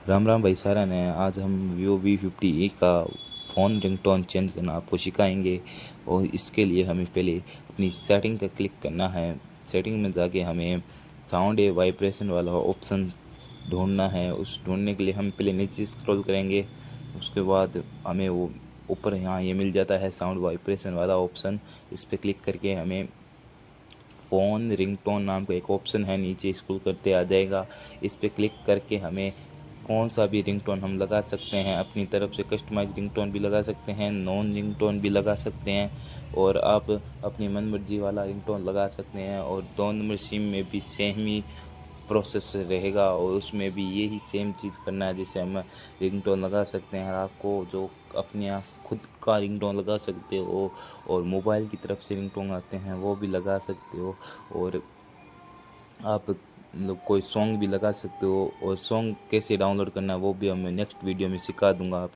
राम राम भाई सारा ने आज हम वीवो V50e का फ़ोन रिंगटोन चेंज करना आपको सिखाएंगे। और इसके लिए हमें पहले अपनी सेटिंग का क्लिक करना है। सेटिंग में जाके हमें साउंड या वाइब्रेशन वाला ऑप्शन ढूंढना है। उस ढूंढने के लिए हम पहले नीचे स्क्रॉल करेंगे। उसके बाद हमें वो ऊपर यहाँ ये मिल जाता है साउंड वाइब्रेशन वाला ऑप्शन। इस पर क्लिक करके हमें फ़ोन रिंगटोन नाम का एक ऑप्शन है, नीचे स्क्रॉल करते आ जाएगा। इस पे क्लिक करके हमें कौन सा भी रिंगटोन हम लगा सकते हैं, अपनी तरफ से कस्टमाइज रिंगटोन भी लगा सकते हैं, नॉन रिंगटोन भी लगा सकते हैं। और आप अपनी मनमर्जी वाला रिंगटोन लगा सकते हैं। और 2 नंबर सिम में भी सेम ही प्रोसेस रहेगा और उसमें भी यही सेम चीज़ करना है जैसे हम रिंगटोन लगा सकते हैं। आपको जो अपने आप खुद का रिंगटोन लगा सकते हो और मोबाइल की तरफ से रिंगटोन आते हैं वो भी लगा सकते हो। और आप मतलब कोई सॉन्ग भी लगा सकते हो। और सॉन्ग कैसे डाउनलोड करना है वो भी मैं नेक्स्ट वीडियो में सिखा दूंगा।